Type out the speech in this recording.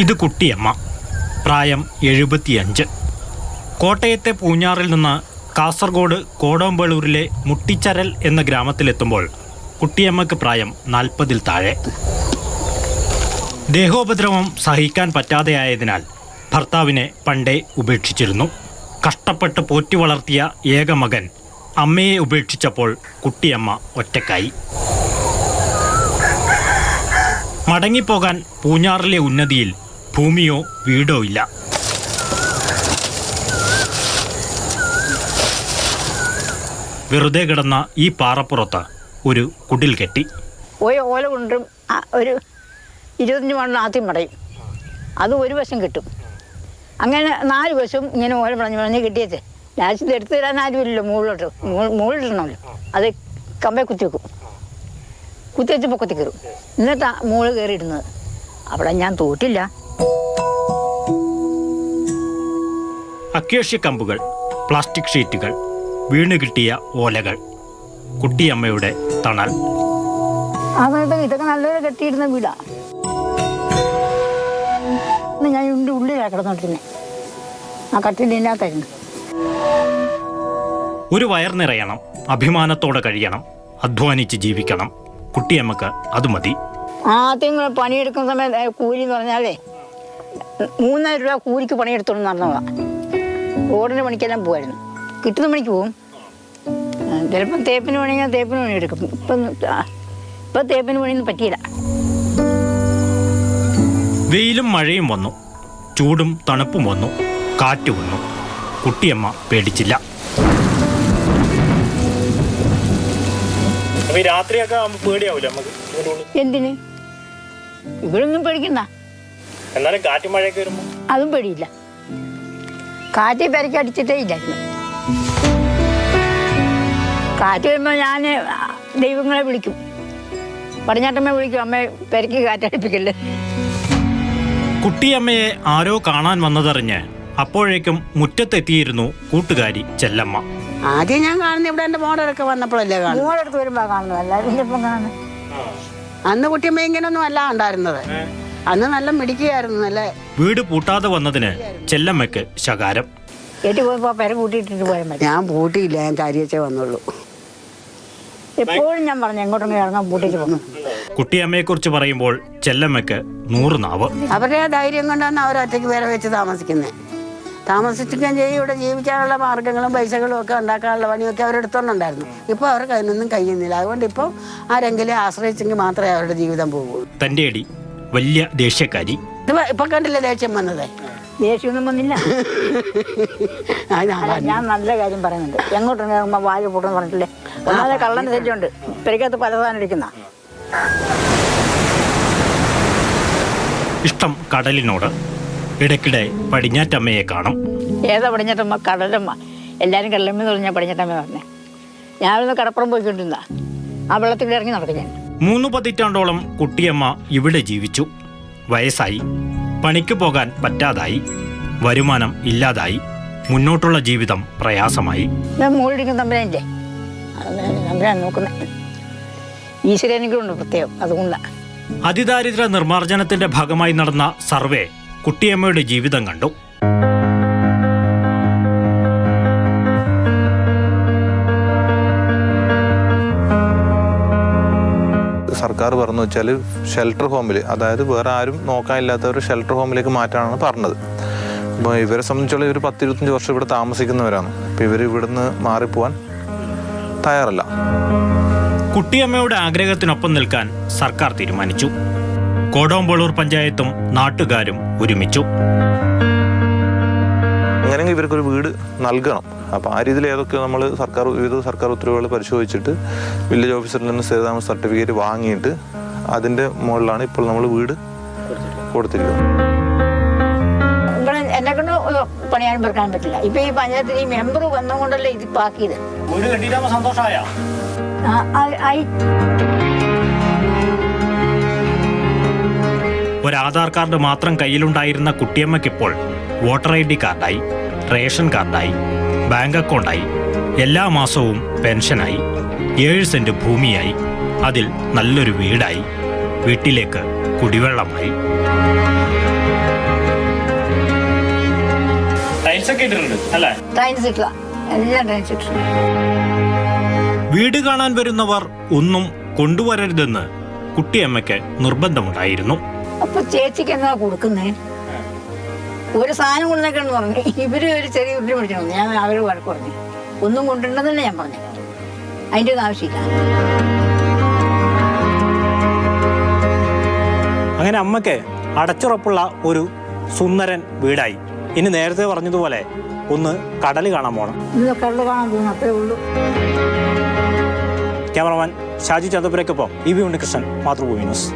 ഇത് കുട്ടിയമ്മ, പ്രായം 75. കോട്ടയത്തെ പൂഞ്ഞാറിൽ നിന്ന് കാസർഗോഡ് കോടോമ്പളൂരിലെ മുട്ടിച്ചരൽ എന്ന ഗ്രാമത്തിലെത്തുമ്പോൾ കുട്ടിയമ്മയ്ക്ക് പ്രായം 40-ൽ താഴെ. ദേഹോപദ്രവം സഹിക്കാൻ പറ്റാതെയായതിനാൽ ഭർത്താവിനെ പണ്ടേ ഉപേക്ഷിച്ചിരുന്നു. കഷ്ടപ്പെട്ട് പോറ്റി വളർത്തിയ ഏക മകൻ അമ്മയെ ഉപേക്ഷിച്ചപ്പോൾ കുട്ടിയമ്മ ഒറ്റക്കായി. മടങ്ങിപ്പോകാൻ പൂഞ്ഞാറിലെ ഉന്നതിയിൽ ഭൂമിയോ വീടോ ഇല്ല. വെറുതെ കിടന്ന ഈ പാറപ്പുറത്ത് ഒരു കുടിൽ കെട്ടി. ഓല കൊണ്ടും ഒരു 25 മണ്ണ് ആദ്യം മടയും, അത് ഒരു വശം കിട്ടും. അങ്ങനെ 4 വശവും ഇങ്ങനെ ഓല പറഞ്ഞ് കിട്ടിയത് ലാസ്റ്റ് എടുത്തു തരാൻ ആരുമില്ലല്ലോ. മുകളിലിടണമല്ലോ, അത് കമ്പേ കുത്തിവെക്കും. കുത്തിവെച്ച് പൊക്കത്തി കയറും. എന്നിട്ടാ മുകളിൽ കയറിയിടുന്നത്. അവിടെ ഞാൻ തോറ്റില്ല. അക്കേഷ്യ കമ്പുകൾ, പ്ലാസ്റ്റിക് ഷീറ്റുകൾ, വീണ് കിട്ടിയ ഓലകൾ, കുട്ടിയമ്മയുടെ തണൽ. അതായത് ഇതൊക്കെ നല്ലൊരു കെട്ടിയിരുന്ന വീടാ. ഞാൻ ഇതിൻ്റെ ഉള്ളിലാണ് കിടന്നോട്ടിരുന്നെ. ആ കട്ടിലിനകത്തായിരുന്നു. ഒരു വയർ നിറയണം, അഭിമാനത്തോടെ കഴിയണം, അധ്വാനിച്ച് ജീവിക്കണം. കുട്ടിയമ്മക്ക് അത് മതി. ആദ്യം പണിയെടുക്കുന്ന സമയത്ത് കൂലി എന്ന് പറഞ്ഞാലേ 3000 രൂപ കൂലിക്ക് പണിയെടുത്തോണ്ട് നടന്നതാണ്. റോഡിന് പണിക്കെല്ലാം പോകുമായിരുന്നു. കിട്ടുന്ന പണിക്ക് പോവും. ചിലപ്പം തേപ്പിന് പണിയാൽ തേപ്പിന് പണി എടുക്കും. ഇപ്പം തേപ്പിന് പണിയൊന്നും പറ്റിയില്ല. വെയിലും മഴയും വന്നു, ചൂടും തണുപ്പും വന്നു, കാറ്റ് വന്നു. കുട്ടിയമ്മ പേടിച്ചില്ല. രാത്രിയൊക്കെ പേടിയാവില്ല നമുക്ക്? എന്തിന്? ഇവിടൊന്നും പേടിക്കണ്ട. എന്നാലും കാറ്റ് മഴയൊക്കെ വരുമ്പോൾ അതും പേടിയില്ല. കാറ്റ് പെരക്കി അടിച്ചിട്ടേ ഇല്ലായിരുന്നു. കാറ്റ് വരുമ്പോൾ ഞാൻ ദൈവങ്ങളെ വിളിക്കും, പടിഞ്ഞാട്ടമ്മയെ വിളിക്കും, അമ്മയെ പെരക്കി കാറ്റടിപ്പിക്കല്ലേ. കുട്ടിയമ്മയെ ആരോ കാണാൻ വന്നതറിഞ്ഞ് അപ്പോഴേക്കും മുറ്റത്തെത്തിയിരുന്നു കൂട്ടുകാരി ചെല്ലമ്മ. ആദ്യം ഞാൻ കാണുന്നത് ഇവിടെ എൻ്റെ മോടൊക്കെ വന്നപ്പോഴല്ലേ കാണുന്നത്. മോടടുത്ത് വരുമ്പോൾ കാണുന്നു, എല്ലാവരും ചിലപ്പം കാണുന്നത്. അന്ന് കുട്ടിയമ്മ ഇങ്ങനൊന്നും അല്ല ഉണ്ടായിരുന്നത്. അന്ന് നല്ല മിടിക്കുകയായിരുന്നു. നല്ല വീട് പൂട്ടാതെ വന്നതിന് ചെല്ലമ്മയ്ക്ക് ശകാരം. ഏറ്റി പോയപ്പോൾ പെര പൂട്ടിയിട്ടിട്ട് പോയാൽ മതി. ഞാൻ പൂട്ടിയില്ല, ഞാൻ ചാരിയച്ചേ വന്നുള്ളൂ. എപ്പോഴും ഞാൻ പറഞ്ഞു എങ്ങോട്ടെങ്കിലും ഇറങ്ങാൻ പൂട്ടിയിട്ട് പോകും. കുട്ടിയമ്മയെക്കുറിച്ച് പറയുമ്പോൾ ചെല്ലമ്മയ്ക്ക് 100 നാവ്. അവരുടെ ധൈര്യം കൊണ്ടാണ് അവരൊറ്റയ്ക്ക് പേരെ വെച്ച് താമസിക്കുന്നത്. താമസിക്കുകയും ചെയ്യും. ഇവിടെ ജീവിക്കാനുള്ള മാർഗങ്ങളും പൈസകളും ഒക്കെ ഉണ്ടാക്കാനുള്ള പണിയൊക്കെ അവരെടുത്തോണ്ടുണ്ടായിരുന്നു. ഇപ്പോൾ അവർക്ക് അതിനൊന്നും കഴിയുന്നില്ല. അതുകൊണ്ട് ഇപ്പോൾ ആരെങ്കിലും ആശ്രയിച്ചെങ്കിൽ മാത്രമേ അവരുടെ ജീവിതം പോകുള്ളൂ. തൻ്റെ അടി വലിയ ദേഷ്യക്കാരി. ഇത് ഇപ്പൊ കണ്ടില്ലേ ദേഷ്യം വന്നത്? ദേഷ്യമൊന്നും വന്നില്ല. ഞാൻ നല്ല കാര്യം പറയുന്നുണ്ട്. എങ്ങോട്ടും വായ പൂട്ടെന്ന് പറഞ്ഞിട്ടില്ലേ? ഒന്നാമതെ കള്ളന് തെറ്റുണ്ട്. പെരക്കകത്ത് പല സാധനം ഇരിക്കുന്ന. ഇഷ്ടം കടലിനോട്. ഇടയ്ക്കിടെ പടിഞ്ഞാറ്റമ്മയെ കാണും. ഏതാ പടിഞ്ഞാറ്റമ്മ? കടലമ്മ. എല്ലാവരും കടലമ്മ എന്ന് പറഞ്ഞാൽ പടിഞ്ഞാറ്റമ്മ പറഞ്ഞേ. ഞാനൊന്ന് കടപ്പുറം പോയിക്കൊണ്ടിരുന്ന ആ വെള്ളത്തിൽ ഇറങ്ങി നടക്കും ഞാൻ. 3 പതിറ്റാണ്ടോളം കുട്ടിയമ്മ ഇവിടെ ജീവിച്ചു. വയസ്സായി, പണിക്ക് പോകാൻ പറ്റാതായി, വരുമാനം ഇല്ലാതായി, മുന്നോട്ടുള്ള ജീവിതം പ്രയാസമായി. ഞാൻ മുകളിലിരിക്കുന്ന തമ്പുരാനില്ലേ, തമ്പുരാൻ നോക്കുന്നത്. ഈശ്വരനെങ്കിലുണ്ട് പ്രത്യേകം, അതുകൊണ്ടാണ്. അതിദാരിദ്ര്യ നിർമ്മാർജ്ജനത്തിന്റെ ഭാഗമായി നടന്ന സർവേ കുട്ടിയമ്മയുടെ ജീവിതം കണ്ടു. സർക്കാർ പറഞ്ഞു വെച്ചാൽ ഷെൽട്ടർ ഹോമിൽ, അതായത് വേറെ ആരും നോക്കാനില്ലാത്ത ഒരു ഷെൽട്ടർ ഹോമിലേക്ക് മാറ്റാനാണ് പറഞ്ഞത്. അപ്പോൾ ഇവരെ സംബന്ധിച്ചുള്ള ഇവർ 10-25 വർഷം ഇവിടെ താമസിക്കുന്നവരാണ്. അപ്പോൾ ഇവർ ഇവിടുന്ന് മാറിപ്പോവാൻ തയ്യാറല്ല. കുട്ടിയമ്മയുടെ ആഗ്രഹത്തിനൊപ്പം നിൽക്കാൻ സർക്കാർ തീരുമാനിച്ചു. കോടോമ്പളൂർ പഞ്ചായത്തും നാട്ടുകാരും ഒരുമിച്ചു. അങ്ങനെയെങ്കിൽ ഇവർക്കൊരു വീട് നൽകണം. അപ്പോൾ ആ രീതിയിൽ ഏതൊക്കെ നമ്മൾ വിവിധ സർക്കാർ ഉത്തരവുകൾ പരിശോധിച്ചിട്ട് വില്ലേജ് ഓഫീസറിൽ നിന്ന് സ്ഥിരതാമസ സർട്ടിഫിക്കറ്റ് വാങ്ങിയിട്ട് അതിൻ്റെ മുകളിലാണ് ഇപ്പോൾ നമ്മൾ വീട് കൊടുത്തിരിക്കുന്നത്. എന്നെ കൊണ്ട് പണിയാൻ വെക്കാൻ പറ്റില്ല. ഇപ്പൊ ഈ പഞ്ചായത്തിൽ ഈ മെമ്പർ വന്നുകൊണ്ടല്ലേ ഇത് പാക്കിയത്. ഒരാധാർ കാർഡ് മാത്രം കയ്യിലുണ്ടായിരുന്ന കുട്ടിയമ്മയ്ക്കിപ്പോൾ വോട്ടർ ID കാർഡായി, റേഷൻ കാർഡായി, ബാങ്ക് അക്കൗണ്ടായി, എല്ലാ മാസവും പെൻഷനായി, 7 സെന്റ് ഭൂമിയായി, അതിൽ നല്ലൊരു വീടായി, വീട്ടിലേക്ക് കുടിവെള്ളമായി. ഒക്കെ ഇട്ടിട്ടുണ്ട് അല്ലേ? ടൈൽസ് ഇട്ട എല്ലാം ടൈൽസ് ഇട്ടിട്ടുണ്ട്. വീട് കാണാൻ വരുന്നവർ ഒന്നും കൊണ്ടുവരരുതെന്ന് കുട്ടിയമ്മയ്ക്ക് നിർബന്ധമുണ്ടായിരുന്നു. അപ്പൊ ചേച്ചിക്ക് എന്നാ കൊടുക്കുന്നേ? ഒരു സാധനം കൊണ്ടുവന്നേക്കെന്ന് പറഞ്ഞു. ഇവര് ഒരു ചെറിയ ഉരുളി പിടിച്ചു. ഞാൻ അവര് വഴക്ക് പറഞ്ഞു. ഒന്നും കൊണ്ടുവരണമെന്ന് ഞാൻ പറഞ്ഞു. അതിൻ്റെ ഒന്നും ആവശ്യമില്ല. അങ്ങനെ അമ്മയ്ക്ക് അടച്ചുറപ്പുള്ള ഒരു സുന്ദരൻ വീടായി. ഇനി നേരത്തെ പറഞ്ഞതുപോലെ ഒന്ന് കടൽ കാണാൻ പോകണം. ഇന്ന് കടൽ കാണാൻ പോകുന്നു, അത്രേ ഉള്ളൂ. ക്യാമറമാൻ ഷാജി ചന്ദ്രപുരയ്ക്കൊപ്പം E V Unnikrishnan, Mathrubhumi news.